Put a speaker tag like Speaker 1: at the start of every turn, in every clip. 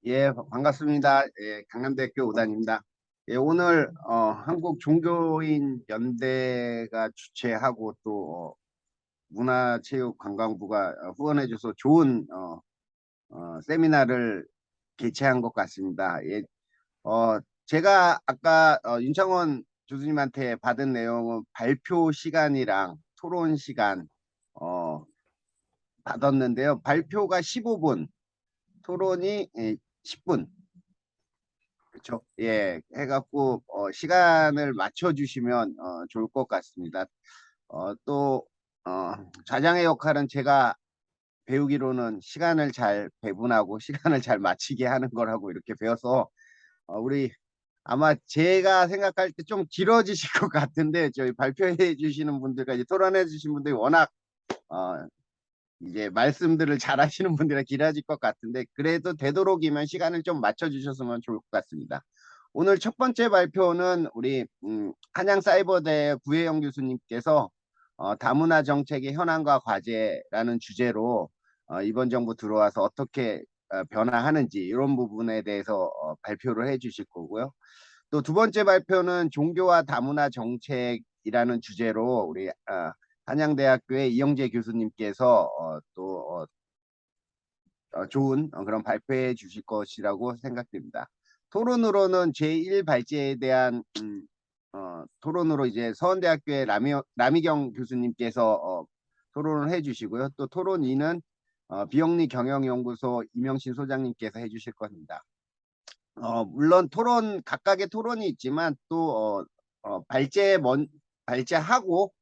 Speaker 1: 예, 반갑습니다. 예, 강남대학교 오단입니다. 예, 오늘 한국 종교인 연대가 주최하고 또 문화체육관광부가 후원해줘서 좋은 세미나를 개최한 것 같습니다. 예, 제가 아까 윤창원 교수님한테 받은 내용은 발표 시간이랑 토론 시간 어, 받았는데요. 발표가 15분, 토론이 10분. 그렇죠. 예, 해갖고 시간을 맞춰주시면 좋을 것 같습니다. 또 좌장의 역할은 제가 배우기로는 시간을 잘 배분하고 시간을 잘 맞추게 하는 거라고 이렇게 배워서 우리 아마 제가 생각할 때 좀 길어지실 것 같은데 저희 발표해 주시는 분들과 이제 토론해 주신 분들이 워낙 어, 이제 말씀들을 잘 하시는 분들이 길어질 것 같은데 그래도 되도록이면 시간을 좀 맞춰 주셨으면 좋을 것 같습니다. 오늘 첫 번째 발표는 우리 한양사이버대 구혜영 교수님께서 다문화 정책의 현황과 과제라는 주제로 이번 정부 들어와서 어떻게 변화하는지 이런 부분에 대해서 발표를 해 주실 거고요. 또 두 번째 발표는 종교와 다문화 정책이라는 주제로 우리 한양대학교의 이영재 교수님께서 좋은 그런 발표해 주실 것이라고 생각됩니다. 토론으로는 제1발제에 대한 토론으로 이제 서원대학교의 남희경 교수님께서 토론을 해주시고요. 또 토론 2는 비영리 경영연구소 이명신 소장님께서 해주실 겁니다. 물론 토론 각각의 토론이 있지만 또 발제하고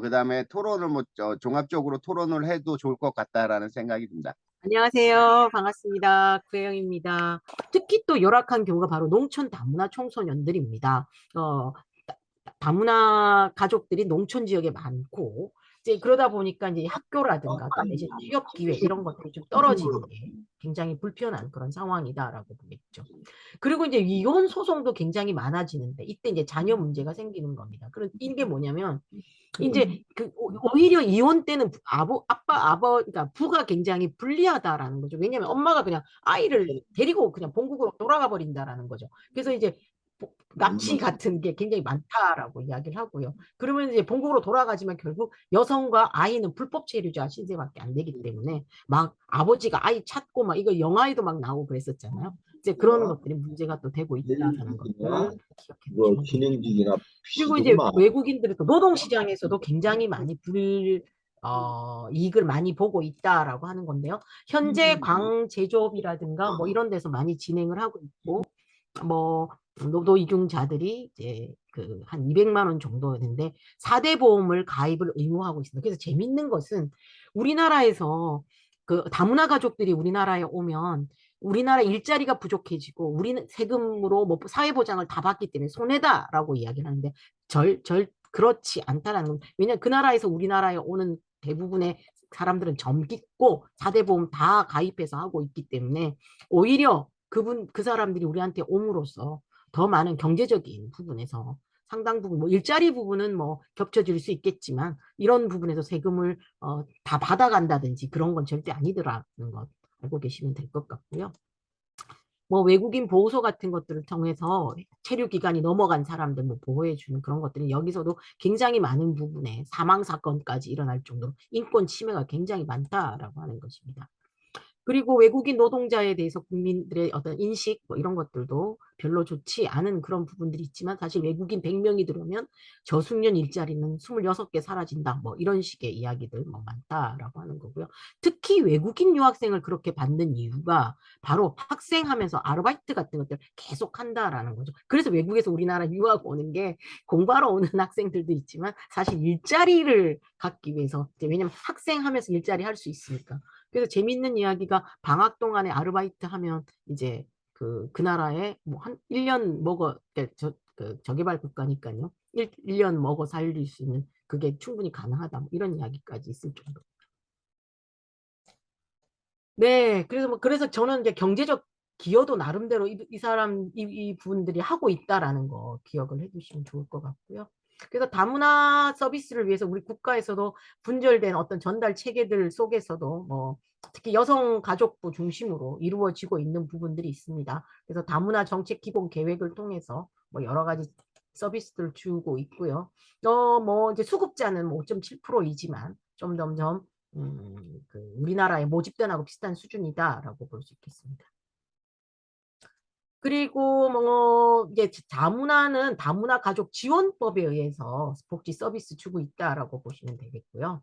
Speaker 1: 그다음에 토론을 뭐 종합적으로 토론을 해도 좋을 것 같다라는 생각이 듭니다.
Speaker 2: 안녕하세요. 반갑습니다. 구혜영입니다. 특히 또 열악한 경우가 바로 농촌 다문화 청소년들입니다. 다문화 가족들이 농촌 지역에 많고, 이제 그러다 보니까 이제 학교라든가 그다음에 이제 취업 기회 이런 것들이 좀 떨어지는 게 굉장히 불편한 그런 상황이다라고 보겠죠. 그리고 이제 이혼 소송도 굉장히 많아지는데 이때 이제 자녀 문제가 생기는 겁니다. 그런 이게 뭐냐면 이제 오히려 이혼 때는 그러니까 부가 굉장히 불리하다라는 거죠. 왜냐하면 엄마가 그냥 아이를 데리고 그냥 본국으로 돌아가 버린다라는 거죠. 그래서 이제 납치 같은 게 굉장히 많다라고 이야기를 하고요. 그러면 이제 본국으로 돌아가지만 결국 여성과 아이는 불법 체류자 신세밖에 안 되기 때문에 막 아버지가 아이 찾고 막 이거 영화에도 막 나오고 그랬었잖아요. 이제 그런 것들이 문제가 또 되고 있다는 것을 기억해
Speaker 3: 뭐
Speaker 2: 두시면 됩니다.
Speaker 3: 진행중이나
Speaker 2: 그리고 이제
Speaker 3: PC들만
Speaker 2: 외국인들이 또 노동시장에서도 굉장히 많이 이익을 많이 보고 있다라고 하는 건데요. 현재 광제조업이라든가 뭐 이런 데서 많이 진행을 하고 있고, 뭐 노동이중자들이 이제 그 한 200만 원 정도였는데 4대 보험을 가입을 의무하고 있습니다. 그래서 재밌는 것은 우리나라에서 그 다문화 가족들이 우리나라에 오면 우리나라 일자리가 부족해지고 우리는 세금으로 뭐 사회보장을 다 받기 때문에 손해다라고 이야기를 하는데 그렇지 않다라는 건 왜냐하면 그 나라에서 우리나라에 오는 대부분의 사람들은 젊고 4대 보험 다 가입해서 하고 있기 때문에 오히려 그 사람들이 우리한테 옴으로써 더 많은 경제적인 부분에서 상당 부분, 뭐 일자리 부분은 뭐 겹쳐질 수 있겠지만 이런 부분에서 세금을 다 받아간다든지 그런 건 절대 아니더라는 것 알고 계시면 될 것 같고요. 뭐 외국인 보호소 같은 것들을 통해서 체류 기간이 넘어간 사람들 뭐 보호해주는 그런 것들이 여기서도 굉장히 많은 부분에 사망 사건까지 일어날 정도로 인권 침해가 굉장히 많다라고 하는 것입니다. 그리고 외국인 노동자에 대해서 국민들의 어떤 인식 뭐 이런 것들도 별로 좋지 않은 그런 부분들이 있지만 사실 외국인 100명이 들어오면 저숙련 일자리는 26개 사라진다 뭐 이런 식의 이야기들 뭐 많다라고 하는 거고요. 특히 외국인 유학생을 그렇게 받는 이유가 바로 학생하면서 아르바이트 같은 것들 계속 한다라는 거죠. 그래서 외국에서 우리나라 유학 오는 게 공부하러 오는 학생들도 있지만 사실 일자리를 갖기 위해서 왜냐면 학생하면서 일자리 할 수 있으니까 그래서 재밌는 이야기가 방학 동안에 아르바이트 하면 이제 그 나라에 뭐 한 1년 먹어 저개발 국가니까요. 1년 먹어 살릴 수 있는 그게 충분히 가능하다. 뭐 이런 이야기까지 있을 정도. 네, 그래서 저는 이제 경제적 기여도 나름대로 이 분들이 하고 있다라는 거 기억을 해주시면 좋을 것 같고요. 그래서 다문화 서비스를 위해서 우리 국가에서도 분절된 어떤 전달 체계들 속에서도 뭐 특히 여성가족부 중심으로 이루어지고 있는 부분들이 있습니다. 그래서 다문화 정책 기본 계획을 통해서 뭐 여러 가지 서비스들을 주고 있고요. 뭐 이제 수급자는 뭐 5.7%이지만 점점점 그 우리나라의 모집단하고 비슷한 수준이다라고 볼 수 있겠습니다. 그리고 뭐 이제 다문화는 다문화 가족 지원법에 의해서 복지 서비스 주고 있다라고 보시면 되겠고요.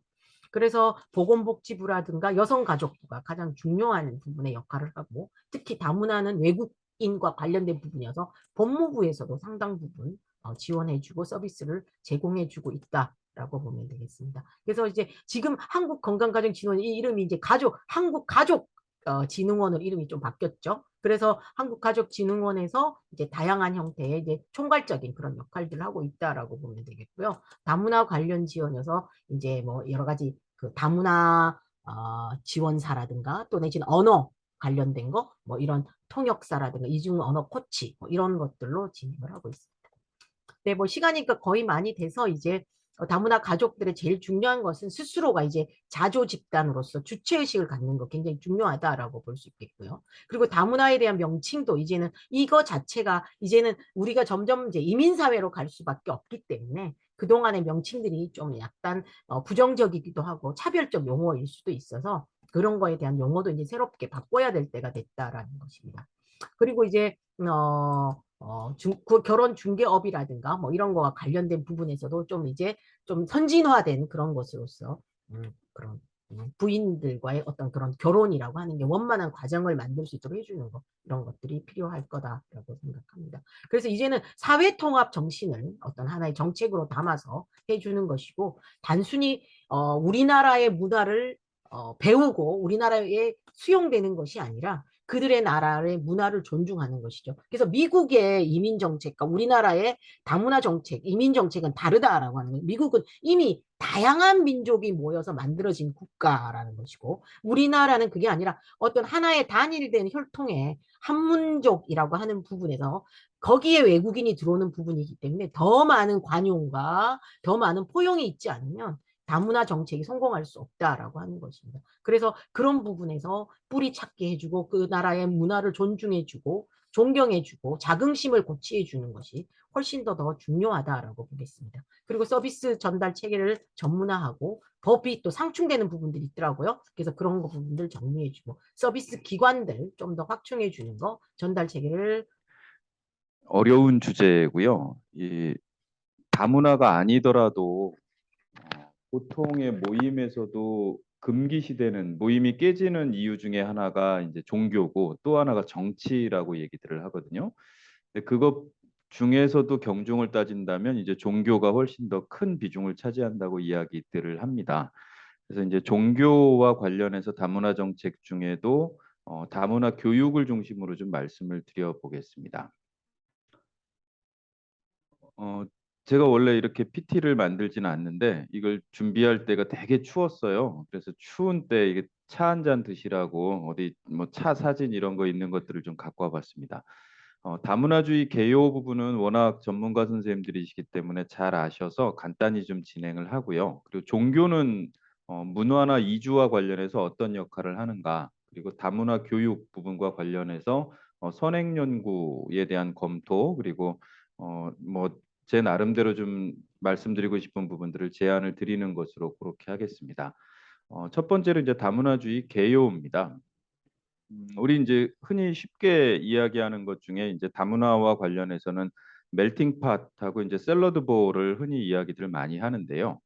Speaker 2: 그래서 보건복지부라든가 여성가족부가 가장 중요한 부분의 역할을 하고 특히 다문화는 외국인과 관련된 부분이어서 법무부에서도 상당 부분 지원해주고 서비스를 제공해주고 있다라고 보면 되겠습니다. 그래서 이제 지금 한국건강가정진흥원 이 이름이 이제 한국가족 진흥원으로 이름이 좀 바뀌었죠. 그래서 한국가족진흥원에서 이제 다양한 형태의 이제 총괄적인 그런 역할들을 하고 있다라고 보면 되겠고요. 다문화 관련 지원에서 이제 뭐 여러 가지 그 다문화 지원사라든가 또 내지는 언어 관련된 거, 뭐 이런 통역사라든가 이중 언어 코치 뭐 이런 것들로 진행을 하고 있습니다. 네, 뭐 시간이 거의 많이 돼서 이제 다문화 가족들의 제일 중요한 것은 스스로가 이제 자조 집단으로서 주체의식을 갖는 거 굉장히 중요하다라고 볼 수 있겠고요. 그리고 다문화에 대한 명칭도 이제는 이거 자체가 이제는 우리가 점점 이제 이민사회로 갈 수밖에 없기 때문에 그동안의 명칭들이 좀 약간 부정적이기도 하고 차별적 용어일 수도 있어서 그런 거에 대한 용어도 이제 새롭게 바꿔야 될 때가 됐다라는 것입니다. 그리고 이제 결혼 중개업이라든가 뭐 이런 거와 관련된 부분에서도 좀 이제 좀 선진화된 그런 것으로서 그런 부인들과의 어떤 그런 결혼이라고 하는 게 원만한 과정을 만들 수 있도록 해주는 거 이런 것들이 필요할 거다라고 생각합니다. 그래서 이제는 사회통합 정신을 어떤 하나의 정책으로 담아서 해주는 것이고 단순히 우리나라의 문화를 배우고 우리나라에 수용되는 것이 아니라 그들의 나라의 문화를 존중하는 것이죠. 그래서 미국의 이민 정책과 우리나라의 다문화 정책, 이민 정책은 다르다라고 하는 거예요. 미국은 이미 다양한 민족이 모여서 만들어진 국가라는 것이고 우리나라는 그게 아니라 어떤 하나의 단일된 혈통의 한문족이라고 하는 부분에서 거기에 외국인이 들어오는 부분이기 때문에 더 많은 관용과 더 많은 포용이 있지 않으면 다문화 정책이 성공할 수 없다라고 하는 것입니다. 그래서 그런 부분에서 뿌리 찾게 해주고 그 나라의 문화를 존중해주고 존경해주고 자긍심을 고취해주는 것이 훨씬 더 중요하다라고 보겠습니다. 그리고 서비스 전달 체계를 전문화하고 법이 또 상충되는 부분들이 있더라고요. 그래서 그런 부분들 정리해주고 서비스 기관들 좀 더 확충해주는 거 전달 체계를
Speaker 3: 어려운 주제고요. 이 다문화가 아니더라도 보통의 모임에서도 금기시되는 모임이 깨지는 이유 중에 하나가 이제 종교고 또 하나가 정치라고 얘기들을 하거든요. 근데 그것 중에서도 경중을 따진다면 이제 종교가 훨씬 더 큰 비중을 차지한다고 이야기들을 합니다. 그래서 이제 종교와 관련해서 다문화 정책 중에도 다문화 교육을 중심으로 좀 말씀을 드려보겠습니다. 어, 제가 원래 이렇게 PT를 만들지는 않는데 이걸 준비할 때가 되게 추웠어요. 그래서 추운 때 이게 차 한 잔 드시라고 어디 뭐 차 사진 이런 거 있는 것들을 좀 갖고 와봤습니다. 다문화주의 개요 부분은 워낙 전문가 선생님들이시기 때문에 잘 아셔서 간단히 좀 진행을 하고요. 그리고 종교는 문화나 이주와 관련해서 어떤 역할을 하는가, 그리고 다문화 교육 부분과 관련해서 선행 연구에 대한 검토, 그리고 뭐 제 나름대로 좀 말씀드리고 싶은 부분들을 제안을 드리는 것으로 그렇게 하겠습니다. 첫 번째로 이제 다문화주의 개요입니다. 우리 이제 흔히 쉽게 이야기하는 것 중에 이제 다문화와 관련해서는 멜팅 팟하고 이제 샐러드 볼을 흔히 이야기들 많이 하는데요.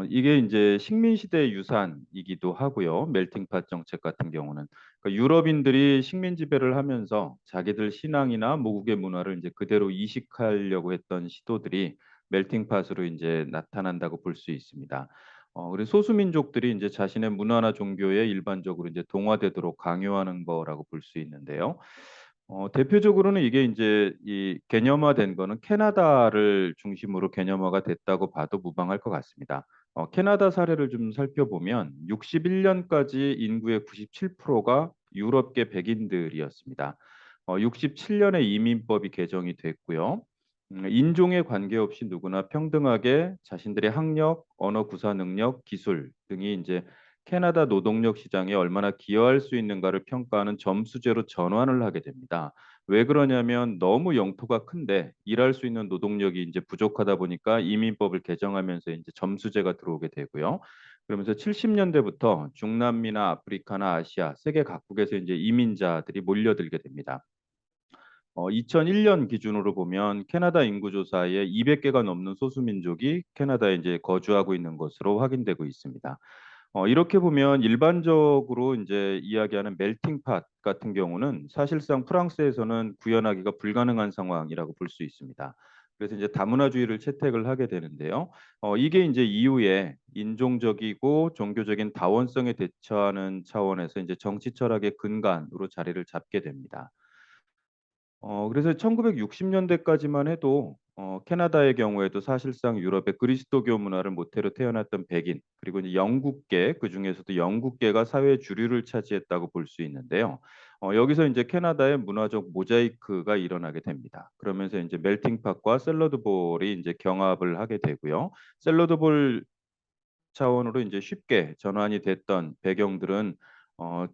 Speaker 3: 이게 이제 식민시대 유산이기도 하고요. 멜팅 팟 정책 같은 경우는 그러니까 유럽인들이 식민 지배를 하면서 자기들 신앙이나 모국의 문화를 이제 그대로 이식하려고 했던 시도들이 멜팅 팟으로 이제 나타난다고 볼 수 있습니다. 그리고 소수민족들이 이제 자신의 문화나 종교에 일반적으로 이제 동화되도록 강요하는 거라고 볼 수 있는데요. 대표적으로는 이게 이제 이 개념화된 거는 캐나다를 중심으로 개념화가 됐다고 봐도 무방할 것 같습니다. 캐나다 사례를 좀 살펴보면 61년까지 인구의 97%가 유럽계 백인들이었습니다. 67년에 이민법이 개정이 됐고요. 인종에 관계없이 누구나 평등하게 자신들의 학력, 언어 구사 능력, 기술 등이 이제 캐나다 노동력 시장에 얼마나 기여할 수 있는가를 평가하는 점수제로 전환을 하게 됩니다. 왜 그러냐면 너무 영토가 큰데 일할 수 있는 노동력이 이제 부족하다 보니까 이민법을 개정하면서 이제 점수제가 들어오게 되고요. 그러면서 70년대부터 중남미나 아프리카나 아시아 세계 각국에서 이제 이민자들이 몰려들게 됩니다. 2001년 기준으로 보면 캐나다 인구조사에 200개가 넘는 소수민족이 캐나다에 이제 거주하고 있는 것으로 확인되고 있습니다. 이렇게 보면 일반적으로 이제 이야기하는 멜팅 팟 같은 경우는 사실상 프랑스에서는 구현하기가 불가능한 상황이라고 볼 수 있습니다. 그래서 이제 다문화주의를 채택을 하게 되는데요. 이게 이제 이후에 인종적이고 종교적인 다원성에 대처하는 차원에서 이제 정치 철학의 근간으로 자리를 잡게 됩니다. 그래서 1960년대까지만 해도 캐나다의 경우에도 사실상 유럽의 그리스도교 문화를 모태로 태어났던 백인 그리고 이제 영국계 그중에서도 영국계가 사회 주류를 차지했다고 볼 수 있는데요. 여기서 이제 캐나다의 문화적 모자이크가 일어나게 됩니다. 그러면서 이제 멜팅팟과 샐러드 볼이 이제 경합을 하게 되고요. 샐러드 볼 차원으로 이제 쉽게 전환이 됐던 배경들은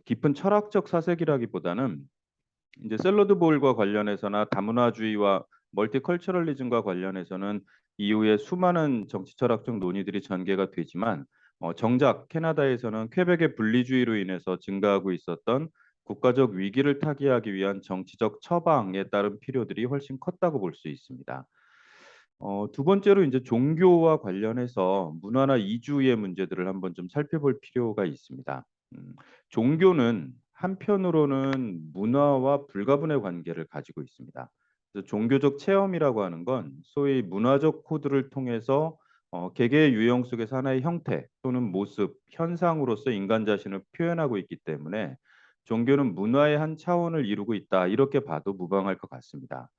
Speaker 3: 깊은 철학적 사색이라기보다는 이제 샐러드 볼과 관련해서나 다문화주의와 멀티컬처럴리즘과 관련해서는 이후에 수많은 정치 철학적 논의들이 전개가 되지만 정작 캐나다에서는 퀘벡의 분리주의로 인해서 증가하고 있었던 국가적 위기를 타개하기 위한 정치적 처방에 따른 필요들이 훨씬 컸다고 볼 수 있습니다. 두 번째로 이제 종교와 관련해서 문화나 이주의 문제들을 한번 좀 살펴볼 필요가 있습니다. 종교는 한편으로는 문화와 불가분의 관계를 가지고 있습니다. 그래서 종교적 체험이라고 하는 건 소위 문화적 코드를 통해서 개개의 유형 속에서 하나의 형태 또는 모습, 현상으로서 인간 자신을 표현하고 있기 때문에 종교는 문화의 한 차원을 이루고 있다 이렇게 봐도 무방할 것 같습니다.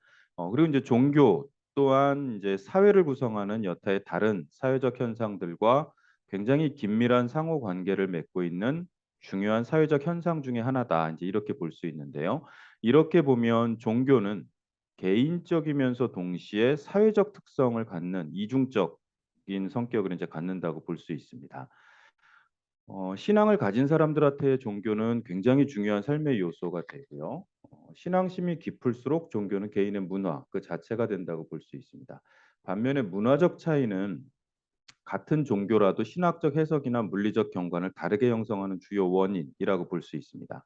Speaker 3: 그리고 이제 종교 또한 이제 사회를 구성하는 여타의 다른 사회적 현상들과 굉장히 긴밀한 상호 관계를 맺고 있는 중요한 사회적 현상 중에 하나다. 이제 이렇게 볼 수 있는데요. 이렇게 보면 종교는 개인적이면서 동시에 사회적 특성을 갖는 이중적인 성격을 이제 갖는다고 볼 수 있습니다. 신앙을 가진 사람들한테 종교는 굉장히 중요한 삶의 요소가 되고요. 신앙심이 깊을수록 종교는 개인의 문화 그 자체가 된다고 볼 수 있습니다. 반면에 문화적 차이는 같은 종교라도 신학적 해석이나 물리적 경관을 다르게 형성하는 주요 원인이라고 볼 수 있습니다.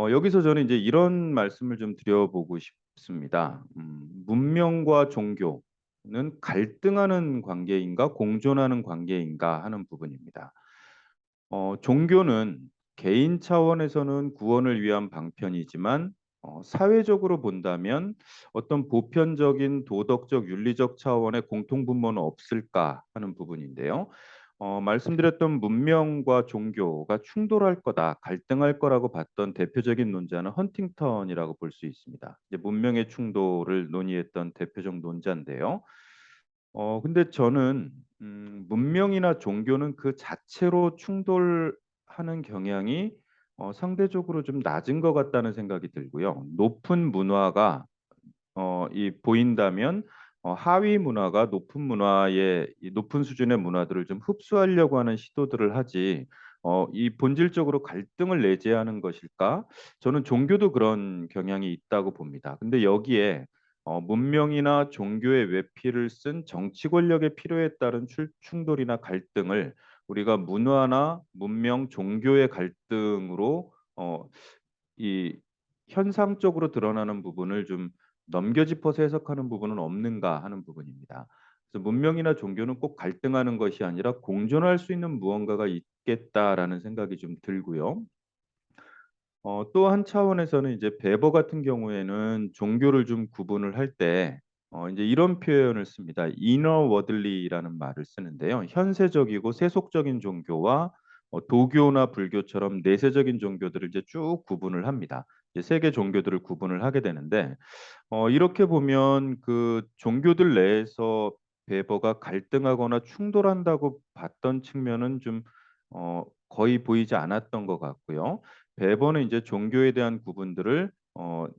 Speaker 3: 여기서 저는 이제 이런 말씀을 좀 드려보고 싶습니다. 문명과 종교는 갈등하는 관계인가 공존하는 관계인가 하는 부분입니다. 종교는 개인 차원에서는 구원을 위한 방편이지만 사회적으로 본다면 어떤 보편적인 도덕적 윤리적 차원의 공통분모는 없을까 하는 부분인데요. 말씀드렸던 문명과 종교가 충돌할 거다, 갈등할 거라고 봤던 대표적인 논자는 헌팅턴이라고 볼 수 있습니다. 이제 문명의 충돌을 논의했던 대표적 논자인데요. 근데 저는 문명이나 종교는 그 자체로 충돌하는 경향이 상대적으로 좀 낮은 것 같다는 생각이 들고요. 높은 문화가 이 보인다면 하위 문화가 높은 문화의 이 높은 수준의 문화들을 좀 흡수하려고 하는 시도들을 하지 이 본질적으로 갈등을 내재하는 것일까? 저는 종교도 그런 경향이 있다고 봅니다. 근데 여기에 문명이나 종교의 외피를 쓴 정치 권력의 필요에 따른 충돌이나 갈등을 우리가 문화나 문명, 종교의 갈등으로 이 현상적으로 드러나는 부분을 좀 넘겨짚어서 해석하는 부분은 없는가 하는 부분입니다. 그래서 문명이나 종교는 꼭 갈등하는 것이 아니라 공존할 수 있는 무언가가 있겠다라는 생각이 좀 들고요. 또 한 차원에서는 이제 베버 같은 경우에는 종교를 좀 구분을 할 때 이제 이런 표현을 씁니다. inner worldly라는 말을 쓰는데요. 현세적이고 세속적인 종교와 도교나 불교처럼 내세적인 종교들을 이제 쭉 구분을 합니다. 이제 세계 종교들을 구분을 하게 되는데 이렇게 보면 그 종교들 내에서 베버가 갈등하거나 충돌한다고 봤던 측면은 좀 거의 보이지 않았던 것 같고요. 베버는 이제 종교에 대한 구분들을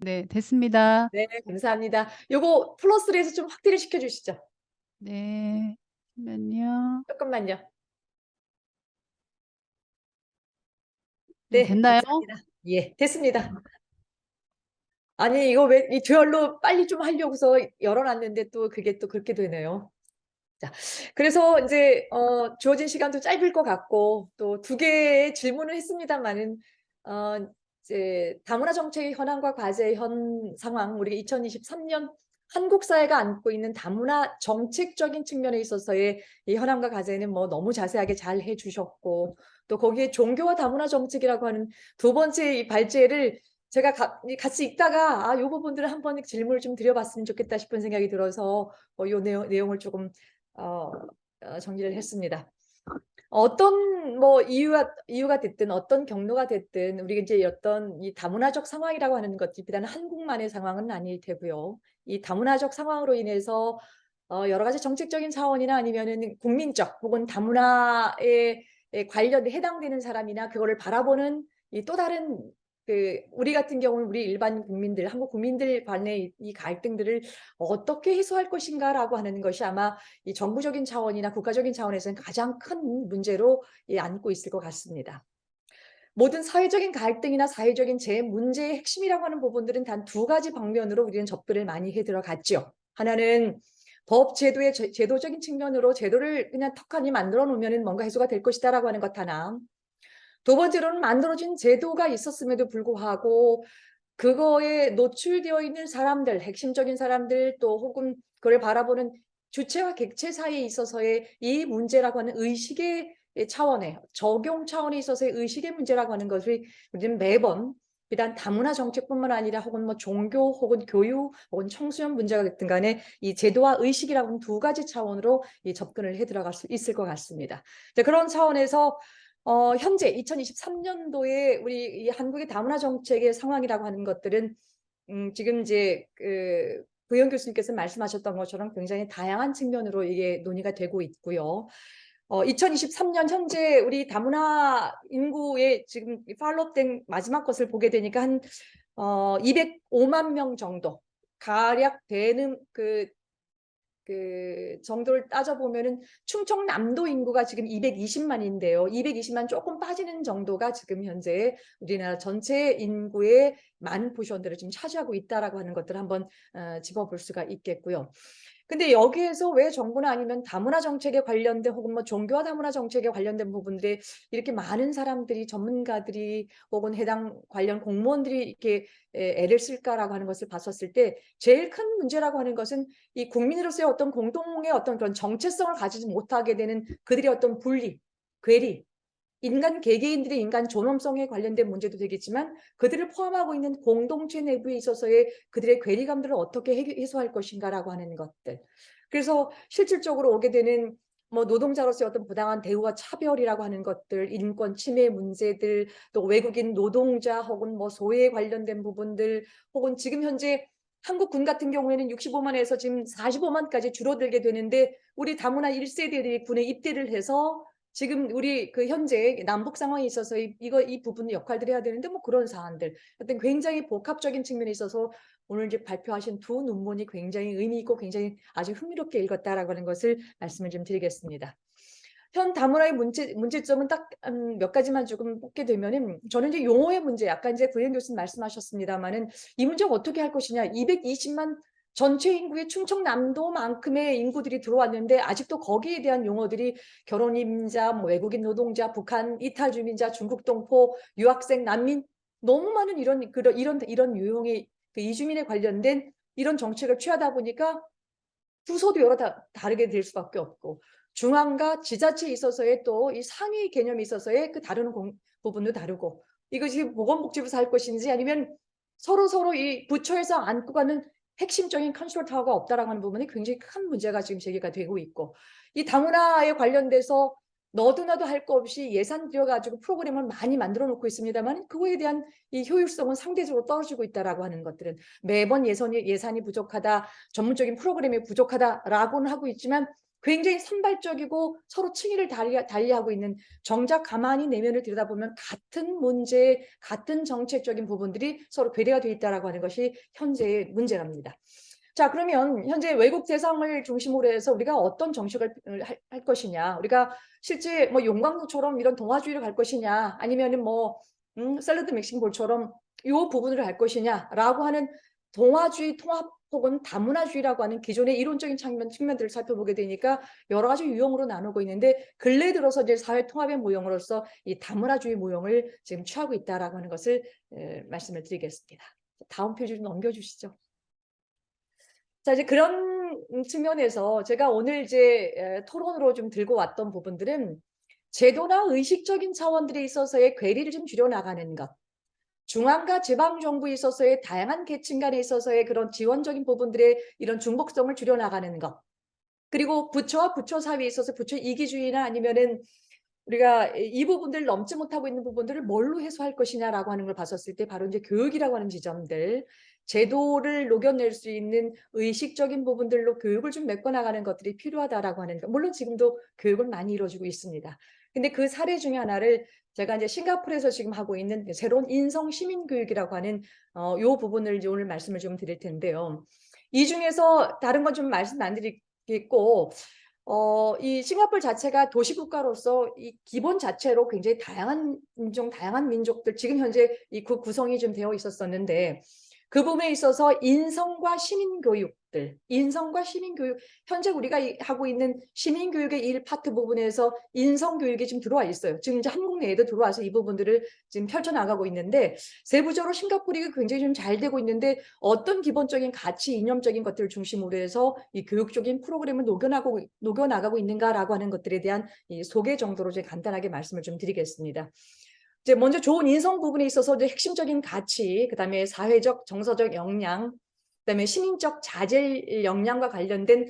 Speaker 4: 네, 됐습니다.
Speaker 5: 네, 감사합니다. 요거 플러스로 해서 좀 확대를 시켜주시죠.
Speaker 4: 네, 잠깐만요.
Speaker 5: 조금만요.
Speaker 4: 네,
Speaker 5: 네,
Speaker 4: 됐나요?
Speaker 5: 감사합니다. 예, 됐습니다. 아니, 이거 왜 이 듀얼로 빨리 좀 하려고서 열어놨는데 또 그게 또 그렇게 되네요. 자, 그래서 이제 주어진 시간도 짧을 것 같고 또 두 개의 질문을 했습니다만은 이제 다문화 정책의 현황과 과제의 현 상황, 우리 2023년 한국 사회가 안고 있는 다문화 정책적인 측면에 있어서의 이 현황과 과제는 뭐 너무 자세하게 잘 해주셨고 또 거기에 종교와 다문화 정책이라고 하는 두 번째 이 발제를 제가 같이 읽다가 이 부분들을 한번 질문을 좀 드려봤으면 좋겠다 싶은 생각이 들어서 이 내용을 조금 정리를 했습니다. 어떤 뭐 이유가 됐든 어떤 경로가 됐든 우리가 이제 어떤 이 다문화적 상황이라고 하는 것이 비단 한국만의 상황은 아닐 테고요. 이 다문화적 상황으로 인해서 여러 가지 정책적인 차원이나 아니면은 국민적 혹은 다문화에 관련돼 해당되는 사람이나 그거를 바라보는 이 또 다른 우리 같은 경우는 우리 일반 국민들, 한국 국민들 간의 이 갈등들을 어떻게 해소할 것인가라고 하는 것이 아마 이 정부적인 차원이나 국가적인 차원에서는 가장 큰 문제로 안고 있을 것 같습니다. 모든 사회적인 갈등이나 사회적인 문제의 핵심이라고 하는 부분들은 단 두 가지 방면으로 우리는 접근을 많이 해 들어갔죠. 하나는 법 제도의 제도적인 측면으로 제도를 그냥 턱하니 만들어 놓으면 뭔가 해소가 될 것이다라고 하는 것 하나. 두 번째로는 만들어진 제도가 있었음에도 불구하고 그거에 노출되어 있는 사람들, 핵심적인 사람들 또 혹은 그걸 바라보는 주체와 객체 사이에 있어서의 이 문제라고 하는 의식의 차원에 적용 차원에 있어서의 의식의 문제라고 하는 것을 우리는 매번 비단 다문화 정책뿐만 아니라 혹은 뭐 종교 혹은 교육 혹은 청소년 문제가 됐든 간에 이 제도와 의식이라고 하는 두 가지 차원으로 이 접근을 해 들어갈 수 있을 것 같습니다. 그런 차원에서 현재 2023년도에 우리 이 한국의 다문화 정책의 상황이라고 하는 것들은 지금 이제 부영 교수님께서 말씀하셨던 것처럼 굉장히 다양한 측면으로 이게 논의가 되고 있고요. 2023년 현재 우리 다문화 인구의 지금 팔로우된 마지막 것을 보게 되니까 한 205만 명 정도 가량 되는 그 정도를 따져보면은 충청남도 인구가 지금 220만인데요. 220만 조금 빠지는 정도가 지금 현재 우리나라 전체 인구의 많은 포션들을 지금 차지하고 있다라고 하는 것들을 한번 짚어볼 수가 있겠고요. 근데 여기에서 왜 정부나 아니면 다문화 정책에 관련된 혹은 뭐 종교와 다문화 정책에 관련된 부분들이 이렇게 많은 사람들이 전문가들이 혹은 해당 관련 공무원들이 이렇게 애를 쓸까라고 하는 것을 봤었을 때 제일 큰 문제라고 하는 것은 이 국민으로서의 어떤 공동의 어떤 그런 정체성을 가지지 못하게 되는 그들의 어떤 분리, 괴리, 인간 개개인들의 인간 존엄성에 관련된 문제도 되겠지만 그들을 포함하고 있는 공동체 내부에 있어서의 그들의 괴리감들을 어떻게 해소할 것인가라고 하는 것들. 그래서 실질적으로 오게 되는 뭐 노동자로서의 어떤 부당한 대우와 차별이라고 하는 것들, 인권 침해 문제들, 또 외국인 노동자 혹은 뭐 소외에 관련된 부분들, 혹은 지금 현재 한국 군 같은 경우에는 65만에서 지금 45만까지 줄어들게 되는데 우리 다문화 1세대들이 군에 입대를 해서 지금 우리 현재 남북 상황에 있어서 이 부분 역할들을 해야 되는데 뭐 그런 사안들 어떤 굉장히 복합적인 측면에 있어서 오늘 이제 발표하신 두 논문이 굉장히 의미 있고 굉장히 아주 흥미롭게 읽었다라고 하는 것을 말씀을 좀 드리겠습니다. 현 다문화의 문제점은 딱 몇 가지만 조금 뽑게 되면은 저는 이제 용어의 문제, 아까 이제 구현 교수님 말씀하셨습니다만은 이 문제를 어떻게 할 것이냐. 220만 전체 인구의 충청남도만큼의 인구들이 들어왔는데 아직도 거기에 대한 용어들이 결혼 임자, 뭐 외국인 노동자, 북한 이탈 주민자, 중국 동포, 유학생, 난민 너무 많은 이런 유형의 이주민에 관련된 이런 정책을 취하다 보니까 부서도 여러 다르게 될 수밖에 없고 중앙과 지자체에 있어서의 또 이 상위 개념에 있어서의 다루는 부분도 다르고 이것이 보건복지부에서 할 것인지 아니면 서로 이 부처에서 안고 가는 핵심적인 컨트롤 타워가 없다라고 하는 부분이 굉장히 큰 문제가 지금 제기가 되고 있고 이 다문화에 관련돼서 너도 나도 할 거 없이 예산 들여가지고 프로그램을 많이 만들어 놓고 있습니다만 그거에 대한 이 효율성은 상대적으로 떨어지고 있다라고 하는 것들은 매번 예산이 부족하다, 전문적인 프로그램이 부족하다라고는 하고 있지만 굉장히 산발적이고 서로 층위를 달리하고 있는, 정작 가만히 내면을 들여다보면 같은 문제, 같은 정책적인 부분들이 서로 괴리가 되어 있다라고 하는 것이 현재의 문제랍니다. 자, 그러면 현재 외국 대상을 중심으로 해서 우리가 어떤 정책을 할 것이냐, 우리가 실제 뭐 용광로처럼 이런 동아주의를 갈 것이냐, 아니면은 뭐 샐러드 믹싱볼처럼 이 부분을 할 것이냐라고 하는 동아주의 통합 혹은 다문화주의라고 하는 기존의 이론적인 측면들을 살펴보게 되니까 여러 가지 유형으로 나누고 있는데, 근래 들어서 이제 사회 통합의 모형으로서 이 다문화주의 모형을 지금 취하고 있다라고 하는 것을 말씀을 드리겠습니다. 다음 페이지 좀 넘겨주시죠. 자, 이제 그런 측면에서 제가 오늘 이제 토론으로 좀 들고 왔던 부분들은 제도나 의식적인 차원들에 있어서의 괴리를 좀 줄여나가는 것, 중앙과 지방 정부에 있어서의 다양한 계층 간에 있어서의 그런 지원적인 부분들의 이런 중복성을 줄여나가는 것, 그리고 부처와 부처 사이에 있어서 부처 이기주의나 아니면은 우리가 이 부분들을 넘지 못하고 있는 부분들을 뭘로 해소할 것이냐라고 하는 걸 봤었을 때 바로 이제 교육이라고 하는 지점들, 제도를 녹여낼 수 있는 의식적인 부분들로 교육을 좀 메꿔나가는 것들이 필요하다라고 하는 것. 물론 지금도 교육은 많이 이루어지고 있습니다. 근데 그 사례 중에 하나를 제가 이제 싱가포르에서 지금 하고 있는 새로운 인성 시민 교육이라고 하는 요 부분을 이제 오늘 말씀을 좀 드릴 텐데요. 이 중에서 다른 건 좀 말씀 안 드리겠고, 이 싱가포르 자체가 도시국가로서 이 기본 자체로 굉장히 다양한 인종, 다양한 민족들, 지금 현재 이 구성이 좀 되어 있었었는데, 그 부분에 있어서 인성과 시민교육들, 인성과 시민교육, 현재 우리가 하고 있는 시민교육의 일 파트 부분에서 인성교육이 지금 들어와 있어요. 지금 이제 한국 내에도 들어와서 이 부분들을 지금 펼쳐나가고 있는데, 세부적으로 싱가포르가 굉장히 좀 잘 되고 있는데, 어떤 기본적인 가치, 이념적인 것들을 중심으로 해서 이 교육적인 프로그램을 녹여나가고 있는가라고 하는 것들에 대한 이 소개 정도로 이제 간단하게 말씀을 좀 드리겠습니다. 이제 먼저 좋은 인성 부분에 있어서 이제 핵심적인 가치, 그다음에 사회적, 정서적 역량, 그다음에 시민적 자질 역량과 관련된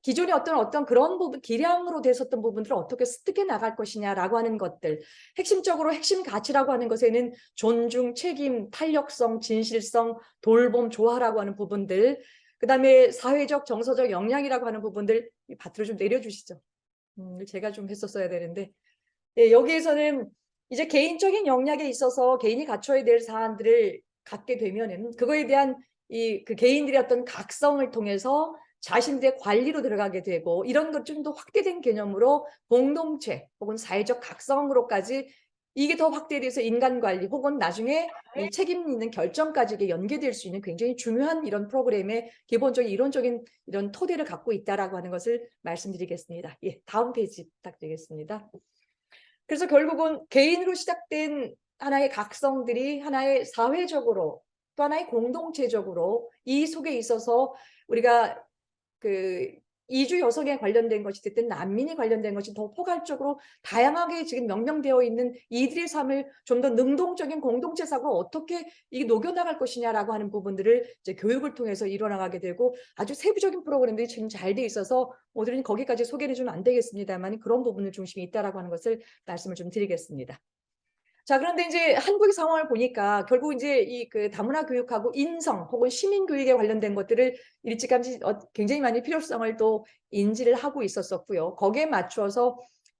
Speaker 5: 기존의 어떤 그런 부분, 기량으로 됐었던 부분들을 어떻게 습득해 나갈 것이냐라고 하는 것들, 핵심적으로 핵심 가치라고 하는 것에는 존중, 책임, 탄력성, 진실성, 돌봄, 조화라고 하는 부분들, 그다음에 사회적, 정서적 역량이라고 하는 부분들 밭으로 좀 내려주시죠. 제가 좀 했었어야 되는데, 예, 여기에서는 이제 개인적인 역량에 있어서 개인이 갖춰야 될 사안들을 갖게 되면은 그거에 대한 그 개인들의 어떤 각성을 통해서 자신들의 관리로 들어가게 되고, 이런 것 좀 더 확대된 개념으로 공동체 혹은 사회적 각성으로까지 이게 더 확대돼서 인간 관리 혹은 나중에 이 책임 있는 결정까지 이게 연계될 수 있는 굉장히 중요한 이런 프로그램의 기본적인 이론적인 이런 토대를 갖고 있다라고 하는 것을 말씀드리겠습니다. 예, 다음 페이지 부탁드리겠습니다. 그래서 결국은 개인으로 시작된 하나의 각성들이 하나의 사회적으로 또 하나의 공동체적으로 이 속에 있어서 우리가 그 이주 여성에 관련된 것이 됐든 난민이 관련된 것이 더 포괄적으로 다양하게 지금 명명되어 있는 이들의 삶을 좀 더 능동적인 공동체 사고로 어떻게 이 녹여나갈 것이냐라고 하는 부분들을 이제 교육을 통해서 이뤄나가게 되고, 아주 세부적인 프로그램들이 지금 잘 돼 있어서 오늘은 거기까지 소개를 좀 안 되겠습니다만 그런 부분을 중심이 있다라고 하는 것을 말씀을 좀 드리겠습니다. 자, 그런데 이제 한국의 상황을 보니까 결국 이제 이 그 다문화 교육하고 인성 혹은 시민 교육에 관련된 것들을 일찌감치 굉장히 많이 필요성을 또 인지를 하고 있었었고요. 거기에 맞춰서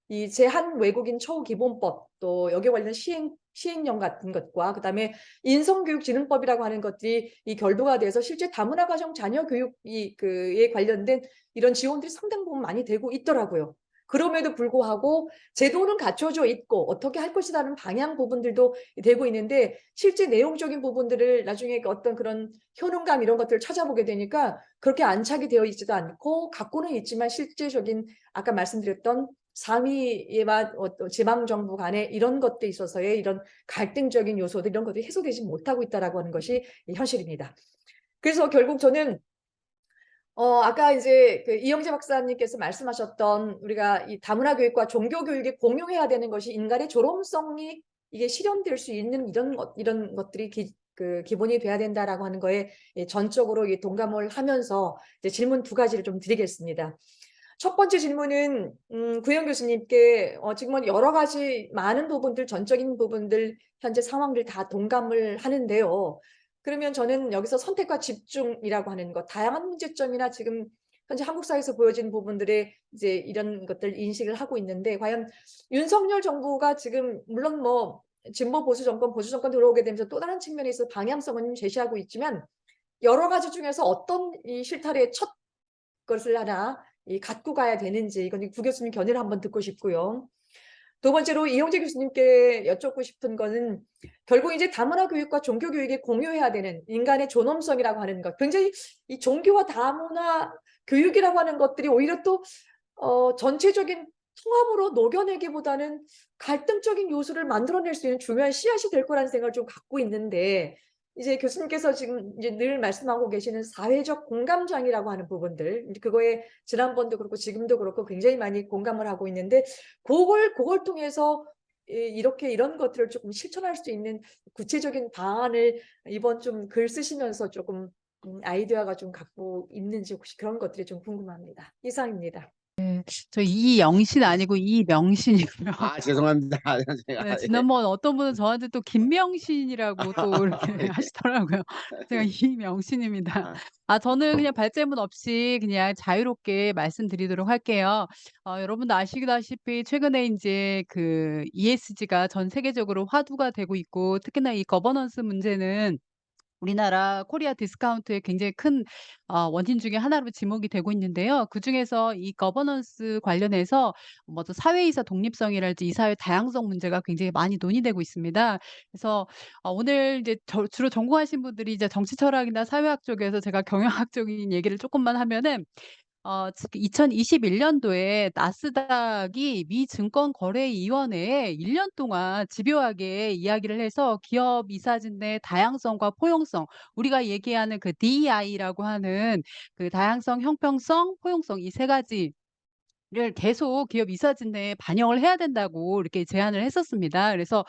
Speaker 5: 이 제한 외국인 처우 기본법, 또 여기에 관련 시행령 같은 것과 그다음에 인성교육진흥법이라고 하는 것들이 이 결부가 돼서 실제 다문화 가정 자녀 교육 그에 관련된 이런 지원들이 상당 부분 많이 되고 있더라고요. 그럼에도 불구하고 제도는 갖춰져 있고 어떻게 할 것이라는 방향 부분들도 되고 있는데, 실제 내용적인 부분들을 나중에 어떤 그런 효능감 이런 것들을 찾아보게 되니까 그렇게 안착이 되어 있지도 않고, 갖고는 있지만 실제적인 아까 말씀드렸던 상위와 지방정부 간에 이런 것들에 있어서의 이런 갈등적인 요소들, 이런 것들이 해소되지 못하고 있다라고 하는 것이 현실입니다. 그래서 결국 저는 아까 이제 그 이영재 박사님께서 말씀하셨던 우리가 이 다문화 교육과 종교 교육이 공용해야 되는 것이 인간의 조롱성이 이게 실현될 수 있는 이런 것들이 기본이 돼야 된다라고 하는 거에 전적으로 동감을 하면서 이제 질문 두 가지를 좀 드리겠습니다. 첫 번째 질문은 구영 교수님께 지금은 여러 가지 많은 부분들, 전적인 부분들, 현재 상황들 다 동감을 하는데요. 그러면 저는 여기서 선택과 집중이라고 하는 것, 다양한 문제점이나 지금 현재 한국 사회에서 보여지는 부분들에 이제 이런 것들 인식을 하고 있는데 과연 윤석열 정부가 지금 물론 뭐 진보 보수 정권 들어오게 되면서 또 다른 측면에서 방향성은 제시하고 있지만 여러 가지 중에서 어떤 이 실타래의 첫 것을 하나 갖고 가야 되는지 이건 구 교수님 견해를 한번 듣고 싶고요. 두 번째로 이용재 교수님께 여쭙고 싶은 거는 결국 이제 다문화 교육과 종교 교육이 공유해야 되는 인간의 존엄성이라고 하는 것. 굉장히 이 종교와 다문화 교육이라고 하는 것들이 오히려 또 전체적인 통합으로 녹여내기보다는 갈등적인 요소를 만들어낼 수 있는 중요한 씨앗이 될 거라는 생각을 좀 갖고 있는데 이제 교수님께서 지금 이제 늘 말씀하고 계시는 사회적 공감장이라고 하는 부분들 이제 그거에 지난번도 그렇고 지금도 그렇고 굉장히 많이 공감을 하고 있는데 그걸 통해서 이렇게 이런 것들을 조금 실천할 수 있는 구체적인 방안을 이번 좀 글 쓰시면서 조금 아이디어가 좀 갖고 있는지 혹시 그런 것들이 좀 궁금합니다. 이상입니다.
Speaker 4: 저 이영신 아니고 이명신이고요.
Speaker 1: 아, 죄송합니다. 제가
Speaker 4: 네,
Speaker 1: 예.
Speaker 4: 지난번 어떤 분은 저한테 또 김명신이라고 또 이렇게
Speaker 1: 예.
Speaker 4: 하시더라고요. 제가 이명신입니다.
Speaker 1: 아,
Speaker 4: 저는 그냥 발제문 없이 그냥 자유롭게 말씀드리도록 할게요. 여러분도 아시다시피 최근에 이제 그 ESG가 전 세계적으로 화두가 되고 있고 특히나 이 거버넌스 문제는 우리나라 코리아 디스카운트의 굉장히 큰 원인 중에 하나로 지목이 되고 있는데요. 그중에서 이 거버넌스 관련해서 또 사회이사 독립성이랄지 이 사회 다양성 문제가 굉장히 많이 논의되고 있습니다. 그래서 오늘 이제 주로 전공하신 분들이 이제 정치 철학이나 사회학 쪽에서 제가 경영학 적인 얘기를 조금만 하면은 2021년도에 나스닥이 미 증권거래위원회에 1년 동안 집요하게 이야기를 해서 기업 이사진 내 다양성과 포용성, 우리가 얘기하는 그 DEI라고 하는 그 다양성, 형평성, 포용성 이 세 가지 를 계속 기업 이사진 내에 반영을 해야 된다고 이렇게 제안을 했었습니다. 그래서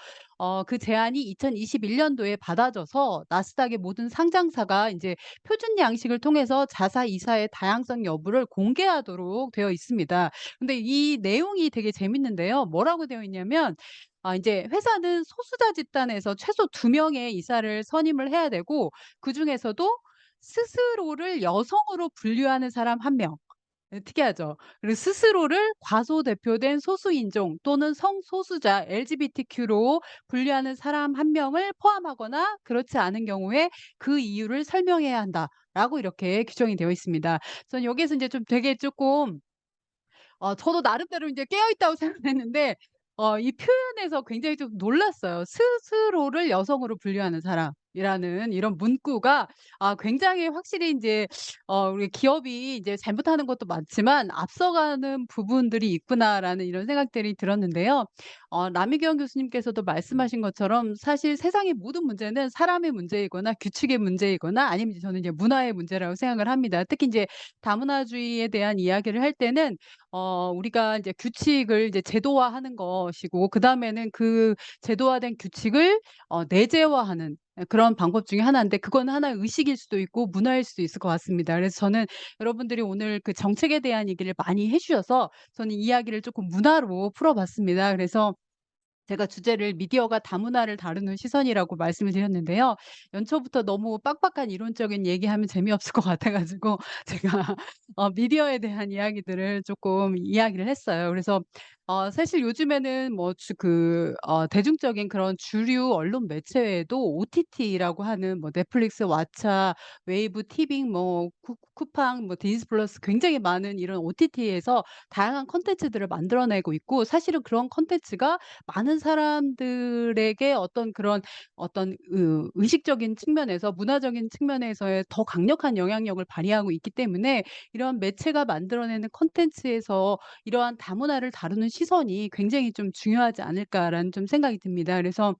Speaker 4: 그 제안이 2021년도에 받아져서 나스닥의 모든 상장사가 이제 표준 양식을 통해서 자사 이사의 다양성 여부를 공개하도록 되어 있습니다. 근데 이 내용이 되게 재밌는데요. 뭐라고 되어 있냐면 이제 회사는 소수자 집단에서 최소 2명의 이사를 선임을 해야 되고 그중에서도 스스로를 여성으로 분류하는 사람 1명. 네, 특이하죠. 그리고 스스로를 과소대표된 소수인종 또는 성소수자 LGBTQ로 분류하는 사람 1명을 포함하거나 그렇지 않은 경우에 그 이유를 설명해야 한다라고 이렇게 규정이 되어 있습니다. 저는 여기에서 이제 좀 되게 조금 저도 나름대로 이제 깨어 있다고 생각했는데 이 표현에서 굉장히 좀 놀랐어요. 스스로를 여성으로 분류하는 사람이라는 이런 문구가 굉장히 확실히 인제 우리 기업이 이제 잘못하는 것도 많지만 '앞서가는 부분들이 있구나.'라는 이런 생각들이 들었는데요. 남희경 교수님께서도 말씀하신 것처럼 사실 세상의 모든 문제는 사람의 문제이거나 규칙의 문제이거나 아니면 이제 저는 이제 문화의 문제라고 생각을 합니다. 특히 인제 다문화주의에 대한 이야기를 할 때는 우리가 이제 규칙을 이제 제도화하는 것이고 그다음에는 그 제도화된 규칙을 내재화하는 그런 방법 중에 하나인데 그건 하나의 의식일 수도 있고 문화일 수도 있을 것 같습니다. 그래서 저는 여러분들이 오늘 그 정책에 대한 얘기를 많이 해 주셔서 저는 이야기를 조금 문화로 풀어 봤습니다. 그래서 제가 주제를 미디어가 다문화를 다루는 시선이라고 말씀을 드렸는데요. 연초부터 너무 빡빡한 이론적인 얘기하면 재미없을 것 같아 가지고 제가 미디어에 대한 이야기들을 조금 이야기를 했어요. 그래서 사실 요즘에는 뭐 대중적인 그런 주류 언론 매체 외에도 OTT라고 하는 뭐 넷플릭스, 왓챠, 웨이브, 티빙, 뭐 쿠팡, 뭐 디즈니 플러스 굉장히 많은 이런 OTT에서 다양한 콘텐츠들을 만들어내고 있고 사실은 그런 콘텐츠가 많은 사람들에게 어떤 그런 어떤 의식적인 측면에서 문화적인 측면에서의 더 강력한 영향력을 발휘하고 있기 때문에 이런 매체가 만들어내는 콘텐츠에서 이러한 다문화를 다루는 시선이 굉장히 좀 중요하지 않을까라는 좀 생각이 듭니다. 그래서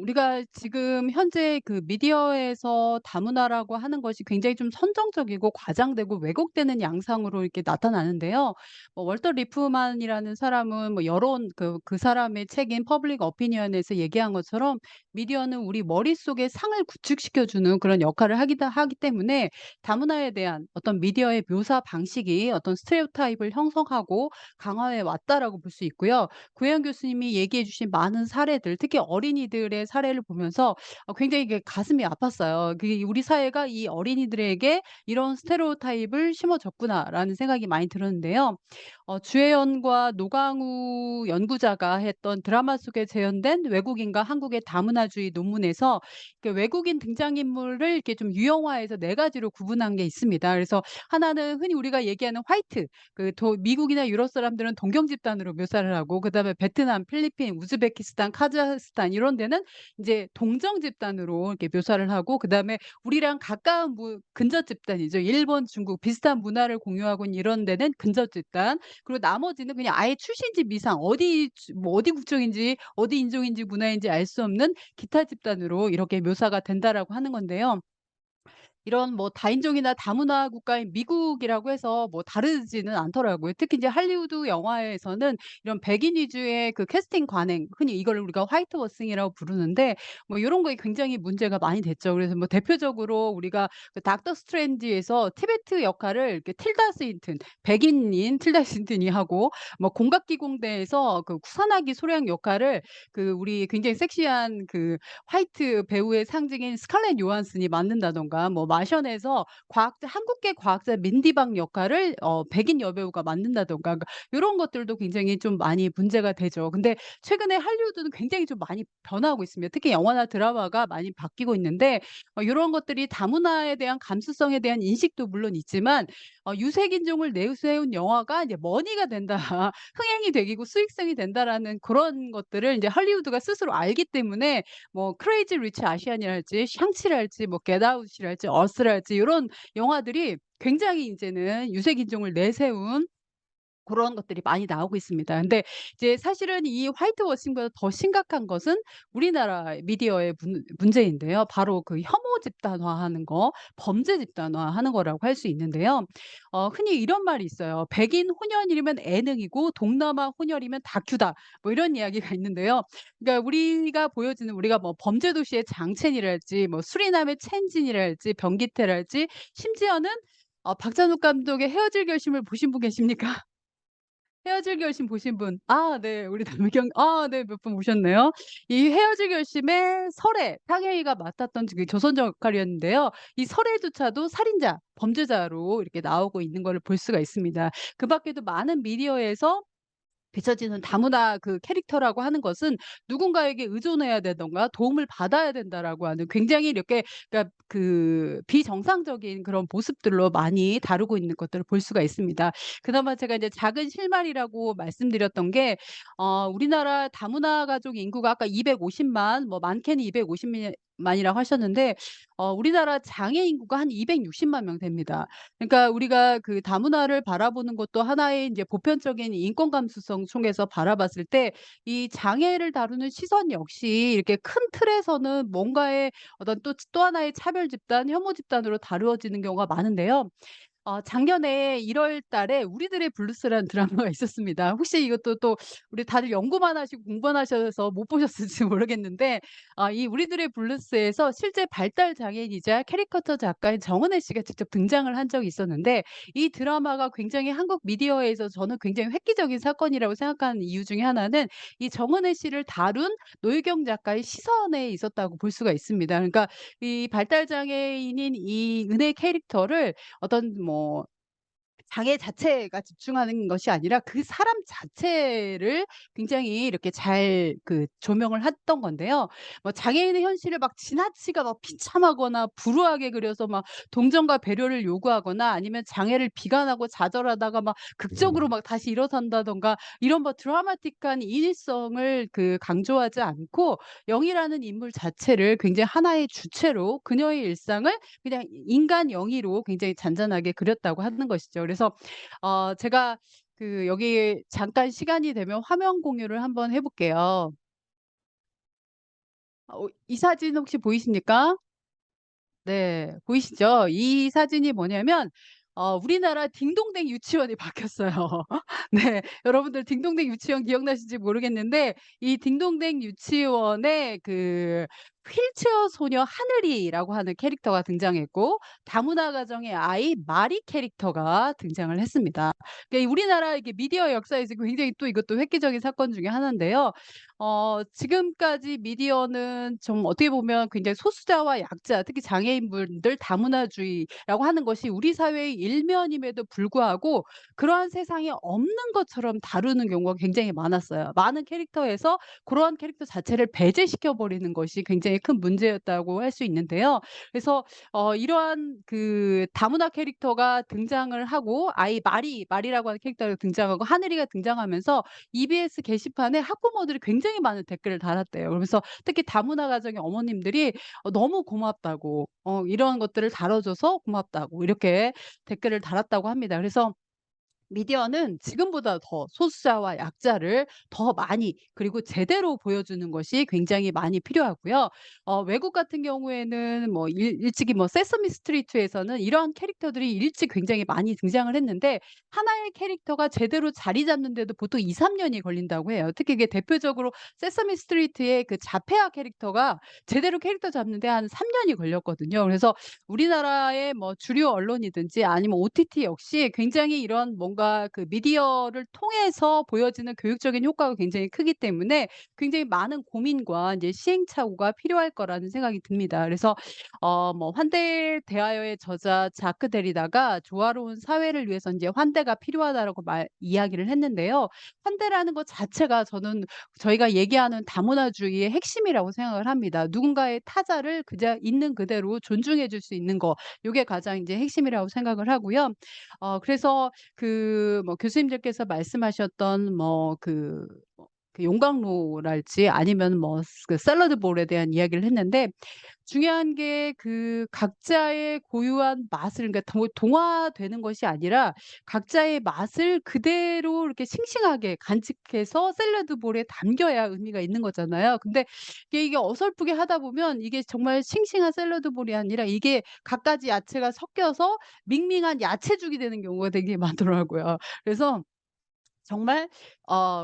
Speaker 4: 우리가 지금 현재 그 미디어에서 다문화라고 하는 것이 굉장히 좀 선정적이고 과장되고 왜곡되는 양상으로 이렇게 나타나는데요. 월터 리프만이라는 사람은 뭐 여론 그 사람의 책인 퍼블릭 어피니언에서 얘기한 것처럼 미디어는 우리 머릿속에 상을 구축시켜 주는 그런 역할을 하기 때문에 다문화에 대한 어떤 미디어의 묘사 방식이 어떤 스테레오타입을 형성하고 강화해 왔다라고 볼 수 있고요. 구혜영 교수님이 얘기해 주신 많은 사례들 특히 어린이 어린이들의 사례를 보면서 굉장히 이게 가슴이 아팠어요. 그게 우리 사회가 이 어린이들에게 이런 스테레오타입을 심어줬구나라는 생각이 많이 들었는데요. 주혜연과 노강우 연구자가 했던 드라마 속에 재현된 외국인과 한국의 다문화주의 논문에서 외국인 등장인물을 이렇게 좀 유형화해서 네 가지로 구분한 게 있습니다. 그래서 하나는 흔히 우리가 얘기하는 화이트, 미국이나 유럽 사람들은 동경 집단으로 묘사를 하고, 그다음에 베트남, 필리핀, 우즈베키스탄, 카자흐스탄 이런 데는 이제 동정 집단으로 이렇게 묘사를 하고, 그다음에 우리랑 가까운 근접 집단이죠. 일본, 중국 비슷한 문화를 공유하고 있는 이런 데는 근접 집단. 그리고 나머지는 그냥 아예 출신지 미상, 어디 국적인지 어디 인종인지 문화인지 알 수 없는 기타 집단으로 이렇게 묘사가 된다라고 하는 건데요. 이런 뭐 다인종이나 다문화 국가인 미국이라고 해서 뭐 다르지는 않더라고요. 특히 이제 할리우드 영화에서는 이런 백인 위주의 그 캐스팅 관행, 흔히 이걸 우리가 화이트워싱이라고 부르는데, 뭐 요런 거에 굉장히 문제가 많이 됐죠. 그래서 뭐 대표적으로 우리가 그 닥터 스트레인지에서 티베트 역할을 이렇게 틸다 스윈튼, 백인인 틸다 스윈튼이 하고, 뭐 공각기공대에서 그 쿠사나기 소령 역할을 우리 굉장히 섹시한 화이트 배우의 상징인 스칼렛 요한슨이 맡는다든가, 뭐 마션에서 한국계 과학자 민디박 역할을 백인 여배우가 맡는다든가, 요런 것들도 굉장히 좀 많이 문제가 되죠. 근데 최근에 할리우드는 굉장히 좀 많이 변화하고 있습니다. 특히 영화나 드라마가 많이 바뀌고 있는데, 요런 것들이 다문화에 대한 감수성에 대한 인식도 물론 있지만, 유색 인종을 내세운 영화가 이제 머니가 된다, 흥행이 되고 수익성이 된다라는 그런 것들을 이제 할리우드가 스스로 알기 때문에, 뭐 크레이지 리치 아시안이랄지 샹치랄지 뭐 겟아웃이랄지 어스랄지 요런 영화들이 굉장히 이제는 유색 인종을 내세운 그런 것들이 많이 나오고 있습니다. 근데 이제 사실은 이 화이트워싱보다 더 심각한 것은 우리나라 미디어의 문제인데요. 바로 혐오 집단화하는 거, 범죄 집단화하는 거라고 할 수 있는데요. 흔히 이런 말이 있어요. "백인 혼혈이면 예능이고 동남아 혼혈이면 다큐다." 뭐 이런 이야기가 있는데요. 그러니까 우리가 뭐 범죄 도시의 장첸이랄지 뭐 수리남의 첸진이랄지 변기태랄지, 심지어는 박찬욱 감독의 헤어질 결심을 보신 분 계십니까? 헤어질 결심 보신 분. 아 네. 우리 남경 네. 몇 분 오셨네요. 이 헤어질 결심의 설혜, 탕웨이가 맡았던 조선족 역할이었는데요. 이 설혜조차도 살인자, 범죄자로 이렇게 나오고 있는 거를 볼 수가 있습니다. 그 밖에도 많은 미디어에서 비춰지는 다문화 캐릭터라고 하는 것은 누군가에게 의존해야 되든가 도움을 받아야 된다라고 하는, 굉장히 이렇게 그러니까 비정상적인 그런 모습들로 많이 다루고 있는 것들을 볼 수가 있습니다. 그나마 제가 이제 작은 실마리라고 말씀드렸던 게, 우리나라 다문화 가족 인구가 아까 250만, 뭐 많게는 250만이라고 하셨는데, 우리나라 장애 인구가 한 260만 명 됩니다. 그러니까 우리가 다문화를 바라보는 것도 하나의 이제 보편적인 인권 감수성 속에서 바라봤을 때, 이 장애를 다루는 시선 역시 이렇게 큰 틀에서는 뭔가의 어떤 또 하나의 차별 집단, 혐오 집단으로 다루어지는 경우가 많은데요. 작년에 1월 달에 우리들의 블루스라는 드라마가 있었습니다. 혹시 이것도 또 우리 다들 연구만 하시고 공부만 하셔서 못 보셨을지 모르겠는데, 이 우리들의 블루스에서 실제 발달 장애인이자 캐리커처 작가인 정은혜 씨가 직접 등장을 한 적이 있었는데, 이 드라마가 굉장히 한국 미디어에서 저는 굉장히 획기적인 사건이라고 생각하는 이유 중에 하나는 이 정은혜 씨를 다룬 노유경 작가의 시선에 있었다고 볼 수가 있습니다. 그러니까 이 발달 장애인인 이 은혜 캐릭터를 어떤 뭐 장애 자체가 집중하는 것이 아니라 그 사람 자체를 굉장히 이렇게 잘 조명을 했던 건데요. 뭐 장애인의 현실을 막 지나치게 막 비참하거나 불우하게 그려서 막 동정과 배려를 요구하거나, 아니면 장애를 비관하고 좌절하다가 막 극적으로 막 다시 일어선다든가, 이런 뭐 드라마틱한 인위성을 강조하지 않고, 영희라는 인물 자체를 굉장히 하나의 주체로 그녀의 일상을 그냥 인간 영희로 굉장히 잔잔하게 그렸다고 하는 것이죠. 그래서 제가 여기 잠깐 시간이 되면 화면 공유를 한번 해 볼게요. 이 사진 혹시 보이십니까? 네. 보이시죠? 이 사진이 뭐냐면 우리나라 딩동댕 유치원이 바뀌었어요. 네. 여러분들 딩동댕 유치원 기억나실지 모르겠는데, 이 딩동댕 유치원의 휠체어 소녀 하늘이라고 하는 캐릭터가 등장했고 다문화 가정의 아이 마리 캐릭터가 등장을 했습니다. 그러니까 우리나라 이게 미디어 역사에서 굉장히 또 이것도 획기적인 사건 중에 하나인데요. 지금까지 미디어는 좀 어떻게 보면 굉장히 소수자와 약자, 특히 장애인분들 다문화주의라고 하는 것이 우리 사회의 일면임에도 불구하고 그러한 세상에 없는 것처럼 다루는 경우가 굉장히 많았어요. 많은 캐릭터에서 그러한 캐릭터 자체를 배제시켜 버리는 것이 굉장히 큰 문제였다고 할 수 있는데요. 그래서 이러한 그 다문화 캐릭터가 등장을 하고 아이 마리라고 하는 캐릭터가 등장하고 하늘이가 등장하면서 EBS 게시판에 학부모들이 굉장히 많은 댓글을 달았대요. 그러면서 특히 다문화 가정의 어머님들이 너무 고맙다고 이런 것들을 다뤄줘서 고맙다고 이렇게 댓글을 달았다고 합니다. 그래서 미디어는 지금보다 더 소수자와 약자를 더 많이 그리고 제대로 보여주는 것이 굉장히 많이 필요하고요. 외국 같은 경우에는 뭐 일찍이 뭐 세서미 스트리트에서는 이러한 캐릭터들이 일찍 굉장히 많이 등장을 했는데 하나의 캐릭터가 제대로 자리 잡는 데도 보통 2-3 년이 걸린다고 해요. 특히 이게 대표적으로 세서미 스트리트의 그 자폐아 캐릭터가 제대로 캐릭터 잡는 데 한 3 년이 걸렸거든요. 그래서 우리나라의 뭐 주류 언론이든지 아니면 OTT 역시 굉장히 이런 뭔가 그 미디어를 통해서 보여지는 교육적인 효과가 굉장히 크기 때문에 굉장히 많은 고민과 이제 시행착오가 필요할 거라는 생각이 듭니다. 그래서 뭐 환대에 대하여의 저자 자크 데리다가 조화로운 사회를 위해서 인제 환대가 필요하다라고 이야기를 했는데요. 환대라는 것 자체가 저는 저희가 얘기하는 다문화주의의 핵심이라고 생각을 합니다. 누군가의 타자를 그저 있는 그대로 존중해 줄 수 있는 거 요게 가장 인제 핵심이라고 생각을 하고요. 그래서 그 뭐 교수님들께서 말씀하셨던 뭐 그 용광로랄지 아니면 뭐 그 샐러드 볼에 대한 이야기를 했는데 중요한 게 그 각자의 고유한 맛을 그러니까 동화되는 것이 아니라 각자의 맛을 그대로 이렇게 싱싱하게 간직해서 샐러드 볼에 담겨야 의미가 있는 거잖아요. 근데 이게 어설프게 하다 보면 이게 정말 싱싱한 샐러드 볼이 아니라 이게 갖가지 야채가 섞여서 밍밍한 야채죽이 되는 경우가 되게 많더라고요. 그래서 정말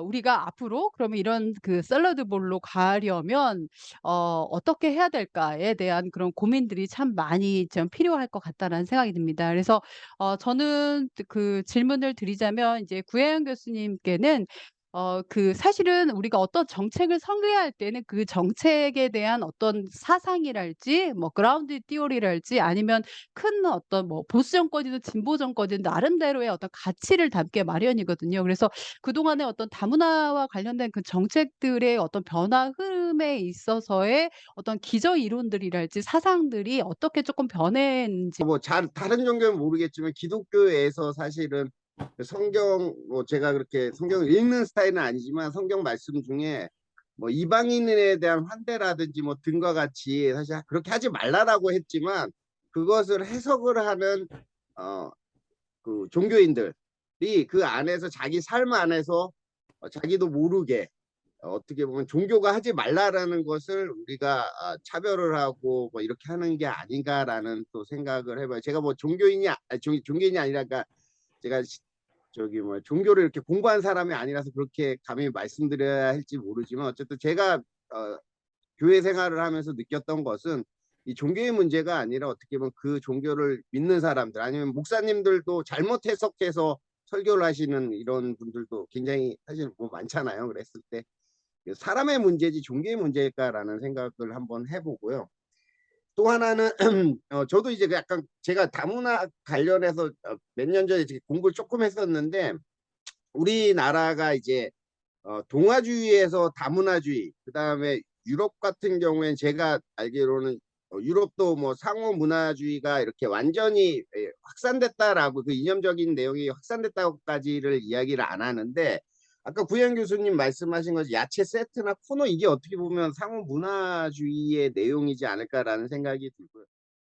Speaker 4: 우리가 앞으로 그러면 이런 그 샐러드 볼로 가려면 어떻게 해야 될까에 대한 그런 고민들이 참 많이 좀 필요할 것 같다라는 생각이 듭니다. 그래서 저는 그 질문을 드리자면 이제 구혜연 교수님께는 그 사실은 우리가 어떤 정책을 설계할 때는 그 정책에 대한 어떤 사상이랄지 뭐 그라운드 티오리랄지 아니면 큰 어떤 뭐 보수 정권이든 진보 정권이든 나름대로의 어떤 가치를 담게 마련이거든요. 그래서 그동안의 어떤 다문화와 관련된 그 정책들의 어떤 변화 흐름에 있어서의 어떤 기저 이론들이랄지 사상들이 어떻게 조금 변했는지
Speaker 1: 뭐 다른 종교는 모르겠지만 기독교에서 사실은 그 성경 뭐 제가 그렇게 성경을 읽는 스타일은 아니지만 성경 말씀 중에 뭐 이방인에 대한 환대라든지 뭐 등과 같이 사실 그렇게 하지 말라라고 했지만 그것을 해석을 하는 그 종교인들이 그 안에서 자기 삶 안에서 자기도 모르게 어떻게 보면 종교가 하지 말라라는 것을 우리가 차별을 하고 뭐 이렇게 하는 게 아닌가라는 또 생각을 해봐요. 제가 뭐 종교인이 종교인이 아니라 그러니까 제가 저기 뭐 종교를 이렇게 공부한 사람이 아니라서 그렇게 감히 말씀드려야 할지 모르지만 어쨌든 제가 교회 생활을 하면서 느꼈던 것은 이 종교의 문제가 아니라 어떻게 보면 그 종교를 믿는 사람들 아니면 목사님들도 잘못 해석해서 설교를 하시는 이런 분들도 굉장히 사실 뭐 많잖아요. 그랬을 때 사람의 문제지 종교의 문제일까라는 생각을 한번 해보고요. 또 하나는 저도 이제 약간 제가 다문화 관련해서 몇 년 전에 공부를 조금 했었는데 우리나라가 이제 동아주의에서 다문화주의 그다음에 유럽 같은 경우에는 제가 알기로는 유럽도 뭐 상호 문화주의가 이렇게 완전히 확산됐다라고 그 이념적인 내용이 확산됐다고까지를 이야기를 안 하는데 아까 구현 교수님 말씀하신 것이 야채 세트나 코너 이게 어떻게 보면 상호 문화주의의 내용이지 않을까라는 생각이 들고요.